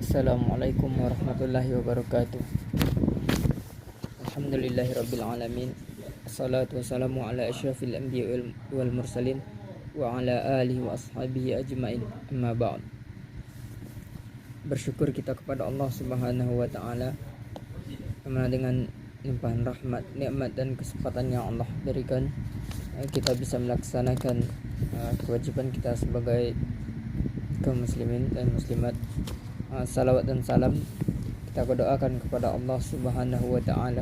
Assalamualaikum warahmatullahi wabarakatuh. Alhamdulillahirabbil alamin. Assalatu wassalamu ala asyrafil anbiya wal mursalin wa ala alihi wa ashabihi ajmain. Amma ba'd. Bersyukur kita kepada Allah Subhanahu wa taala karena dengan limpahan rahmat, nikmat dan kesempatan yang Allah berikan kita bisa melaksanakan kewajiban kita sebagai kaum muslimin dan muslimat. Salawat dan salam kita berdoakan kepada Allah Subhanahu wa taala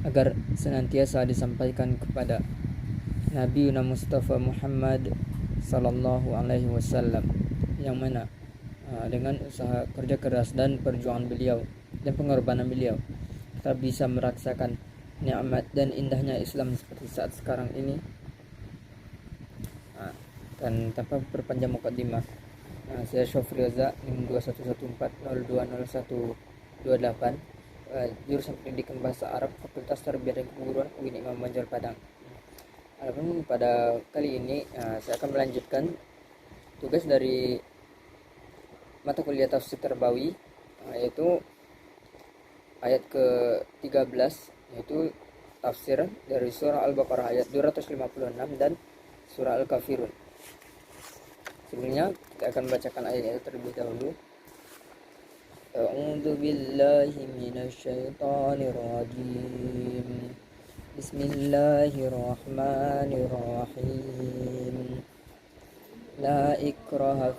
agar senantiasa disampaikan kepada Nabi Mustafa Muhammad sallallahu alaihi wasallam, yang mana dengan usaha kerja keras dan perjuangan beliau dan pengorbanan beliau kita bisa merasakan nikmat dan indahnya Islam seperti saat sekarang ini. Dan tanpa berpanjang mukadimah, saya Syofri Reza, NIM 2114020128, jurusan Pendidikan Bahasa Arab, Fakultas Tarbiyah dan Keguruan UIN Imam Bonjol Padang. Adapun pada kali ini saya akan melanjutkan tugas dari mata kuliah Tafsir Tarbawi, yaitu ayat ke-13, yaitu tafsir dari surah Al-Baqarah ayat 256 dan surah Al-Kafirun. Sebelumnya kita akan membacakan ayat-ayat terlebih dahulu. A'udzu billahi minasyaitonir rajim. Bismillahirrahmanirrahim. La ikraha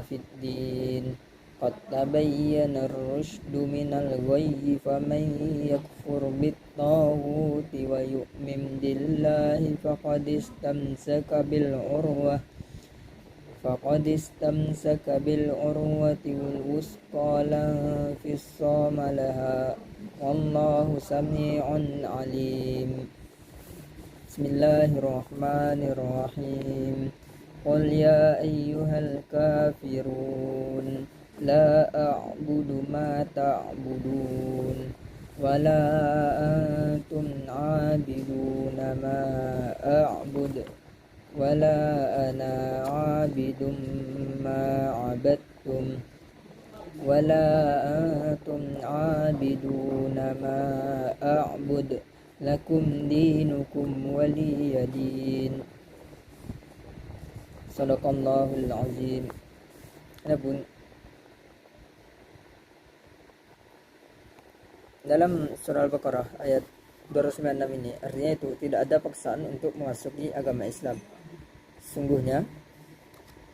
fid din. Qad tabayyana ar-rusydu minal ghayyi faman yakfur bit-taghuti wa yu'min billahi faqad istamsaka bil urwati wal wusqa la fisama laha wallahu sami'un alim. Bismillahirrahmanirrahim. Qul ya ayyuhal kafirun la a'budu ma ta'budun wa la antum 'abiduna ma a'budu wala ana 'abidum ma 'abadtum wala antum 'abiduna ma a'bud lakum dinukum waliyadin. Shadaqallahul azim. Adapun dalam surah Al-Baqarah ayat 296 ini, artinya itu tidak ada paksaan untuk memasuki agama Islam. Sungguhnya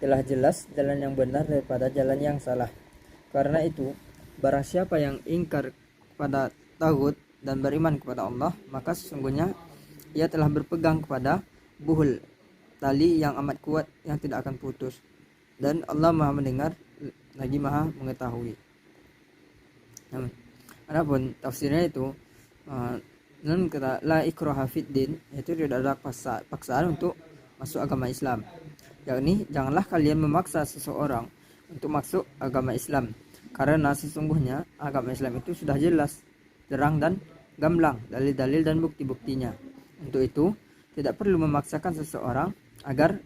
telah jelas jalan yang benar daripada jalan yang salah. Karena itu, barang siapa yang ingkar kepada taghut dan beriman kepada Allah, maka sesungguhnya ia telah berpegang kepada buhul, tali yang amat kuat yang tidak akan putus. Dan Allah Maha mendengar lagi Maha mengetahui. Adapun tafsirnya itu non kata la ikraha fid din, itu tidak ada paksaan untuk masuk agama Islam. Yakni janganlah kalian memaksa seseorang untuk masuk agama Islam, karena sesungguhnya agama Islam itu sudah jelas, terang dan gamblang dalil-dalil dan bukti-buktinya. Untuk itu tidak perlu memaksakan seseorang agar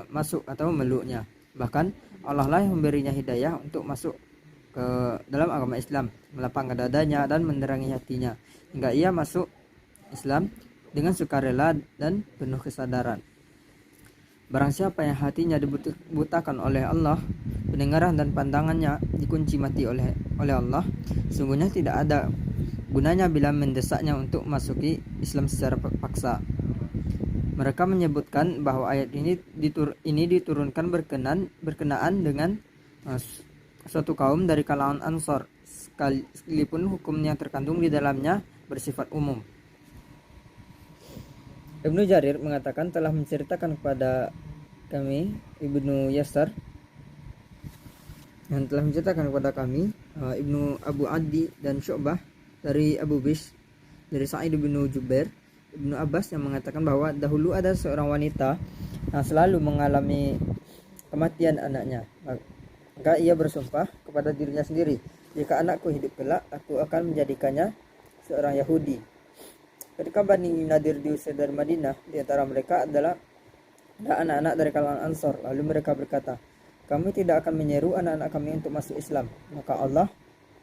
masuk atau memeluknya. Bahkan Allah lah yang memberinya hidayah untuk masuk ke dalam agama Islam, melapangkan dadanya dan menerangi hatinya hingga ia masuk Islam dengan sukarela dan penuh kesadaran. Barang siapa yang hatinya dibutakan oleh Allah, pendengaran dan pandangannya dikunci mati oleh Allah, sungguhnya tidak ada gunanya bila mendesaknya untuk masuki Islam secara paksa. Mereka menyebutkan bahwa ayat ini diturunkan berkenaan dengan suatu kaum dari kalangan Ansor, sekalipun hukum yang terkandung di dalamnya bersifat umum. Ibnu Jarir mengatakan telah menceritakan kepada kami Ibnu Yasar yang telah menceritakan kepada kami Ibnu Abu Adi dan Syu'bah dari Abu Bish dari Sa'id bin Jubair, Ibnu Abbas yang mengatakan bahwa dahulu ada seorang wanita yang selalu mengalami kematian anaknya. Maka ia bersumpah kepada dirinya sendiri, jika anakku hidup kelak, aku akan menjadikannya seorang Yahudi. Ketika Bani Nadir diusir dari Madinah, di antara mereka adalah anak-anak dari kalangan Ansor. Lalu mereka berkata, kami tidak akan menyeru anak-anak kami untuk masuk Islam. Maka Allah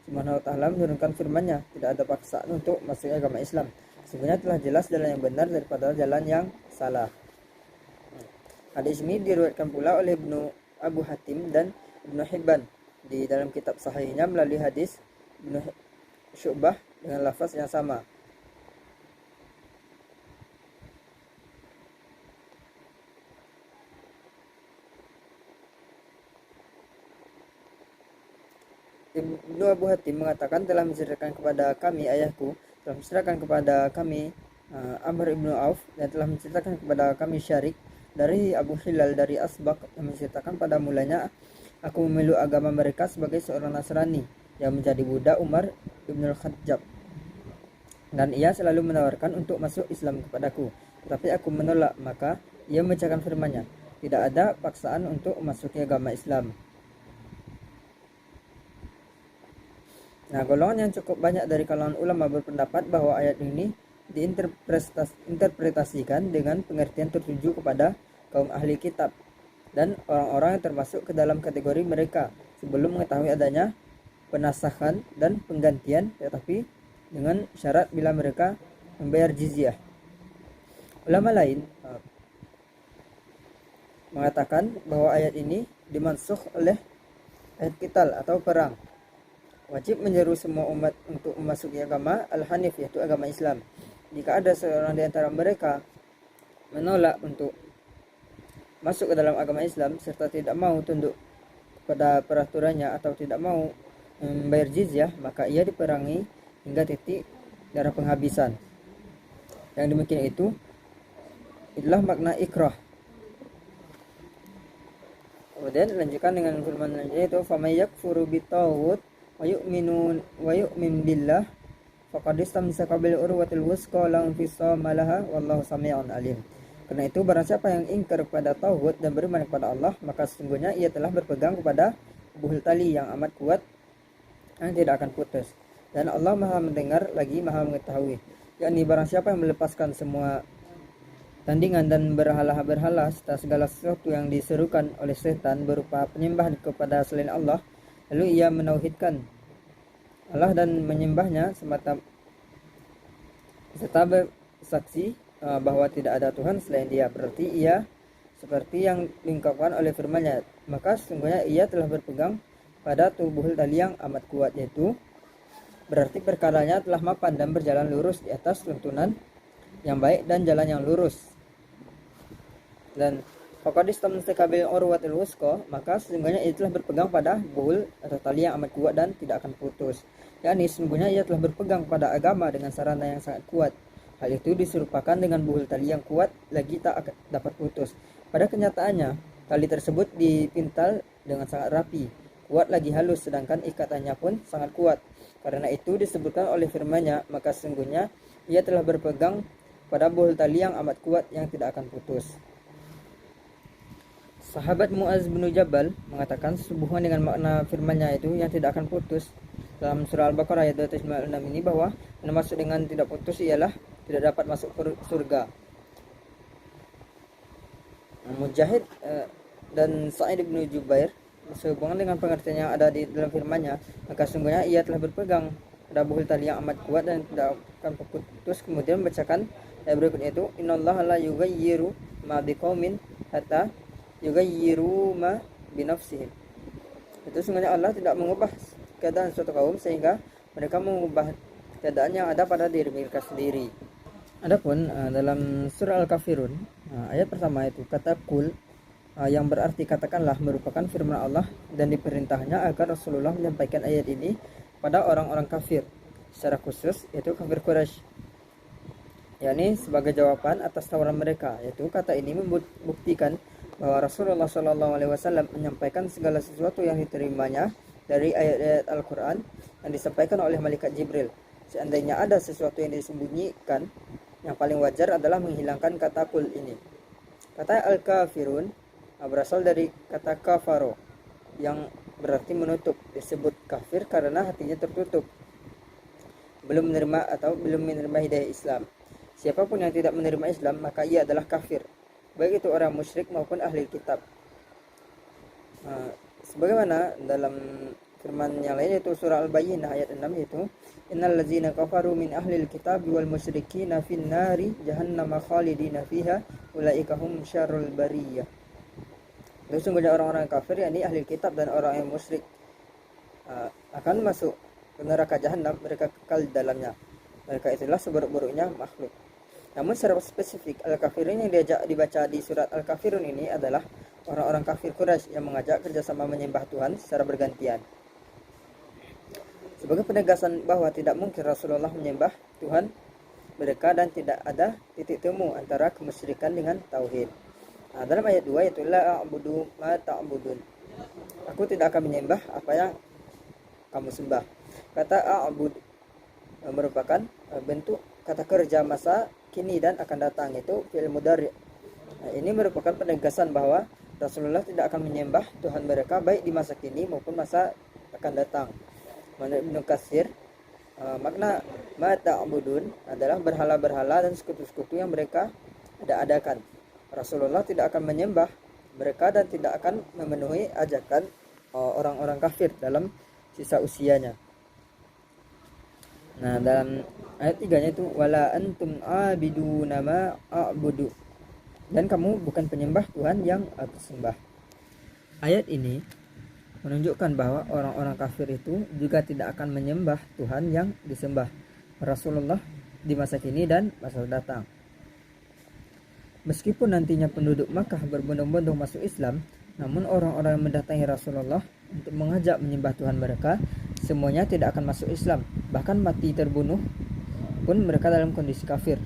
Subhanahu wa taala menurunkan firman-Nya, tidak ada paksaan untuk masuk agama Islam. Sebenarnya telah jelas jalan yang benar daripada jalan yang salah. Hadis ini diriwayatkan pula oleh Ibnu Abu Hatim dan Ibnu Hibban di dalam kitab sahihnya melalui hadis Ibnu Syu'bah dengan lafaz yang sama. Ibnu Abu Hatim mengatakan telah menceritakan kepada kami ayahku, telah menceritakan kepada kami Amr ibnu Auf, dan telah menceritakan kepada kami Syarik dari Abu Hilal dari Asbaq, yang menceritakan pada mulanya aku memeluk agama mereka sebagai seorang Nasrani yang menjadi budak Umar ibn al-Khattab, dan ia selalu menawarkan untuk masuk Islam kepadaku, tetapi aku menolak. Maka ia membacakan firman-Nya, tidak ada paksaan untuk memasuki agama Islam. Nah, golongan yang cukup banyak dari kalangan ulama berpendapat bahwa ayat ini diinterpretasikan dengan pengertian tertuju kepada kaum ahli kitab dan orang-orang yang termasuk ke dalam kategori mereka sebelum mengetahui adanya penasakhan dan penggantian, tetapi dengan syarat bila mereka membayar jizyah. Ulama lain mengatakan bahwa ayat ini dimansukh oleh ayat qital atau perang. Wajib menyeru semua umat untuk memasuki agama Al-Hanif, yaitu agama Islam. Jika ada seorang di antara mereka menolak untuk masuk ke dalam agama Islam serta tidak mau tunduk kepada peraturannya atau tidak mau membayar jizyah, maka ia diperangi hingga titik darah penghabisan. Yang demikian itulah makna ikrah. Kemudian lanjutkan dengan firman selanjutnya, itu faman yakfuru bitaghut wa yu'min billah faqad istamsaka bil urwatil wusqa la infisama laha wallahu sami'un alim. Karena itu barang siapa yang ingkar kepada tauhid dan beriman kepada Allah, maka sesungguhnya ia telah berpegang kepada buhul tali yang amat kuat yang tidak akan putus, dan Allah Maha mendengar lagi Maha mengetahui. Yakni barang siapa yang melepaskan semua tandingan dan berhala-berhala serta segala sesuatu yang diserukan oleh setan berupa penyembahan kepada selain Allah, lalu ia menauhidkan Allah dan menyembahnya semata serta bersaksi bahwa tidak ada Tuhan selain Dia, berarti ia seperti yang diungkapkan oleh firman-Nya, maka sesungguhnya ia telah berpegang pada tubuh tali yang amat kuat, yaitu berarti perkaranya telah mapan dan berjalan lurus di atas tuntunan yang baik dan jalan yang lurus. Dan faqad istamsaka bil urwatil wusqa, maka sesungguhnya ia telah berpegang pada buhul atau tali yang amat kuat dan tidak akan putus. Yakni sesungguhnya ia telah berpegang pada agama dengan sarana yang sangat kuat. Hal itu diserupakan dengan buhul tali yang kuat lagi tak dapat putus. Pada kenyataannya, tali tersebut dipintal dengan sangat rapi, kuat lagi halus, sedangkan ikatannya pun sangat kuat. Karena itu disebutkan oleh firman-Nya, maka sesungguhnya ia telah berpegang pada buhul tali yang amat kuat yang tidak akan putus. Sahabat Mu'az bin Jabal mengatakan sehubungan dengan makna firman-Nya itu yang tidak akan putus dalam surah Al-Baqarah ayat 256 ini, bahwa yang maksud dengan tidak putus ialah tidak dapat masuk surga. Mujahid dan Sa'id bin Jubair sehubungan dengan pengertian yang ada di dalam firman-Nya, maka sungguhnya ia telah berpegang pada buhul tali yang amat kuat dan tidak akan putus. Kemudian membacakan ayat berikutnya itu, innallaha la yughayyiru ma biqaumin hatta yughayyiru ma binafsihim. Itu sungguhnya Allah tidak mengubah keadaan suatu kaum sehingga mereka mengubah keadaan yang ada pada diri mereka sendiri. Adapun dalam surah Al-Kafirun ayat pertama itu kata kul yang berarti katakanlah merupakan firman Allah, dan diperintahnya agar Rasulullah menyampaikan ayat ini pada orang-orang kafir secara khusus, yaitu kafir Quraisy, yakni sebagai jawaban atas tawaran mereka. Yaitu kata ini membuktikan bahwa Rasulullah SAW menyampaikan segala sesuatu yang diterimanya dari ayat-ayat Al-Quran yang disampaikan oleh malaikat Jibril. Seandainya ada sesuatu yang disembunyikan, yang paling wajar adalah menghilangkan kata kul ini. Kata al-kafirun berasal dari kata kafaro yang berarti menutup. Disebut kafir karena hatinya tertutup, belum menerima hidayah Islam. Siapapun yang tidak menerima Islam, maka ia adalah kafir, baik itu orang musyrik maupun ahli kitab. Sebagaimana dalam firman yang lain yaitu surah Al-Bayyinah ayat 6 yaitu innal ladzina kafaru min ahlil kitabi wal musyrikina fin nari jahannam khalidina fiha ulaika hum syarrul bariyah. Sesungguhnya orang-orang kafir yakni ahli kitab dan orang yang musyrik akan masuk ke neraka jahanam, mereka kekal di dalamnya. Mereka itulah seburuk-buruknya makhluk. Namun secara spesifik Al-Kafirun yang dibaca di surat Al-Kafirun ini adalah orang-orang kafir Quraisy yang mengajak kerjasama menyembah Tuhan secara bergantian. Sebagai penegasan bahwa tidak mungkin Rasulullah menyembah Tuhan mereka dan tidak ada titik temu antara kemusyrikan dengan tauhid. Dalam ayat 2 yaitu la a'budu ma ta'budun. Aku tidak akan menyembah apa yang kamu sembah. Kata a'bud merupakan bentuk kata kerja masa kini dan akan datang, itu fi'il mudhari'. Ini merupakan penegasan bahwa Rasulullah tidak akan menyembah Tuhan mereka baik di masa kini maupun masa akan datang. Menurut Ibnu Katsir, makna ma ta'budun adalah berhala-berhala dan sekutu-sekutu yang mereka adakan. Rasulullah tidak akan menyembah mereka dan tidak akan memenuhi ajakan orang-orang kafir dalam sisa usianya. Nah, dalam ayat 3-nya itu wala antum abiduna ma a'budu. Dan kamu bukan penyembah Tuhan yang aku sembah. Ayat ini menunjukkan bahwa orang-orang kafir itu juga tidak akan menyembah Tuhan yang disembah Rasulullah di masa kini dan masa datang. Meskipun nantinya penduduk Makkah berbondong-bondong masuk Islam, namun orang-orang yang mendatangi Rasulullah untuk mengajak menyembah Tuhan mereka, semuanya tidak akan masuk Islam. Bahkan mati terbunuh pun mereka dalam kondisi kafir.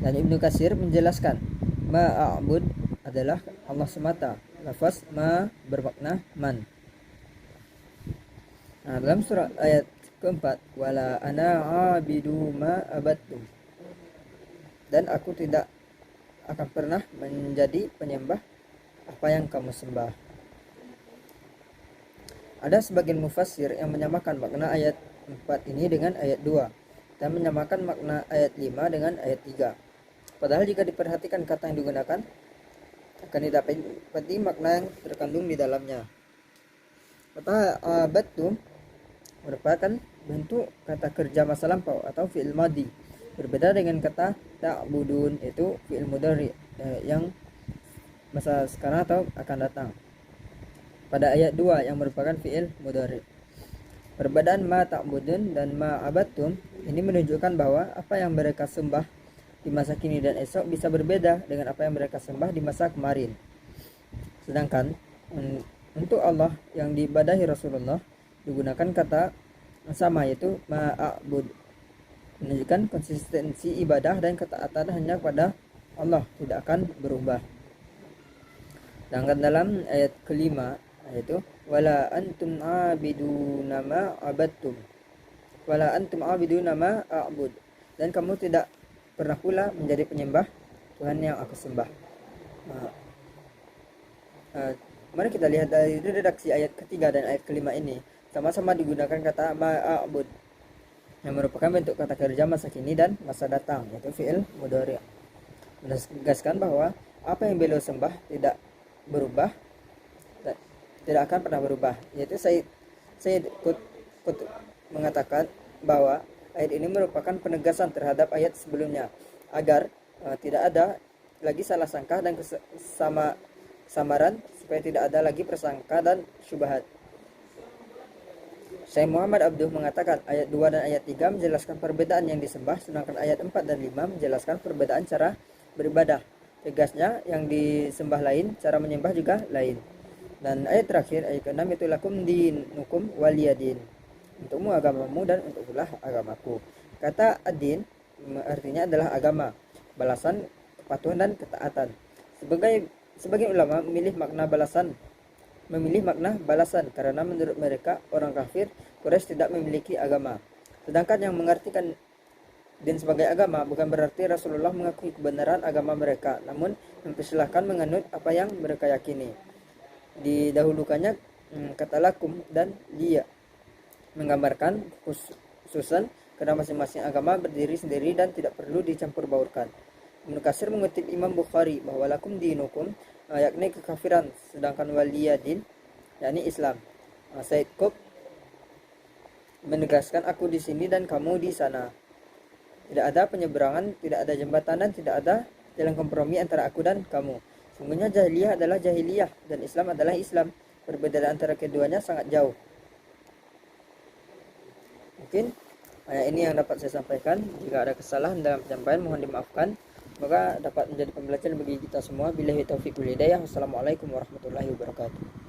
Dan Ibnu Katsir menjelaskan, ma'abud adalah Allah semata. Lafaz ma bermakna man. Nah, dalam surat ayat keempat, wala ana abidu ma abattum. Dan aku tidak akan pernah menjadi penyembah apa yang kamu sembah. Ada sebagian mufassir yang menyamakan makna ayat 4 ini dengan ayat 2 dan menyamakan makna ayat 5 dengan ayat 3. Padahal jika diperhatikan kata yang digunakan akan didapati makna yang terkandung di dalamnya. Kata abattum merupakan bentuk kata kerja masa lampau atau fi'il madhi. Berbeda dengan kata ta'budun itu fi'il mudhari yang masa sekarang atau akan datang. Pada ayat 2 yang merupakan fi'il mudhari. Perbedaan ma ta'budun dan ma abattum ini menunjukkan bahwa apa yang mereka sembah di masa kini dan esok bisa berbeda dengan apa yang mereka sembah di masa kemarin. Sedangkan untuk Allah yang diibadahi Rasulullah digunakan kata sama yaitu ma'abud, menunjukkan konsistensi ibadah dan ketaatan hanya kepada Allah, tidak akan berubah. Sedangkan dalam ayat kelima yaitu wala antum abiduna ma abattum, wala antum abiduna ma a'bud, dan kamu tidak pernah pula menjadi penyembah Tuhan yang aku sembah. Mari kita lihat dari redaksi ayat ketiga dan ayat kelima ini sama-sama digunakan kata ma'abud yang merupakan bentuk kata kerja masa kini dan masa datang, yaitu fi'il mudhari'. Menegaskan bahwa apa yang beliau sembah tidak berubah, tidak akan pernah berubah. Yaitu Sayyid Qutb mengatakan bahwa ayat ini merupakan penegasan terhadap ayat sebelumnya agar tidak ada lagi salah sangka dan samaran, supaya tidak ada lagi prasangka dan syubhat. Syekh Muhammad Abduh mengatakan ayat 2 dan ayat 3 menjelaskan perbedaan yang disembah, sedangkan ayat 4 dan 5 menjelaskan perbedaan cara beribadah. Tegasnya yang disembah lain, cara menyembah juga lain. Dan ayat terakhir, ayat ke-6 itu lakum dinukum waliyadin, untukmu agamamu dan untuklah agamaku. Kata ad-din artinya adalah agama, balasan, kepatuhan dan ketaatan. Sebagai ulama memilih makna balasan karena menurut mereka orang kafir Quraisy tidak memiliki agama. Sedangkan yang mengartikan din sebagai agama bukan berarti Rasulullah mengakui kebenaran agama mereka, namun mempersilahkan menganut apa yang mereka yakini. Didahulukannya kata lakum dan dia menggambarkan khususan karena masing-masing agama berdiri sendiri dan tidak perlu dicampur baurkan. Ibnu Katsir mengutip Imam Bukhari bahwa lakum dinukum yakni kekafiran, sedangkan waliyadin yakni Islam. Said Qutb menegaskan, aku di sini dan kamu di sana. Tidak ada penyeberangan, tidak ada jembatan, dan tidak ada jalan kompromi antara aku dan kamu. Sungguhnya jahiliyah adalah jahiliyah dan Islam adalah Islam. Perbedaan antara keduanya sangat jauh. Mungkin ini yang dapat saya sampaikan. Jika ada kesalahan dalam penyampaian mohon dimaafkan. Semoga dapat menjadi pembelajaran bagi kita semua. Billahi taufiq wal hidayah. Wassalamualaikum warahmatullahi wabarakatuh.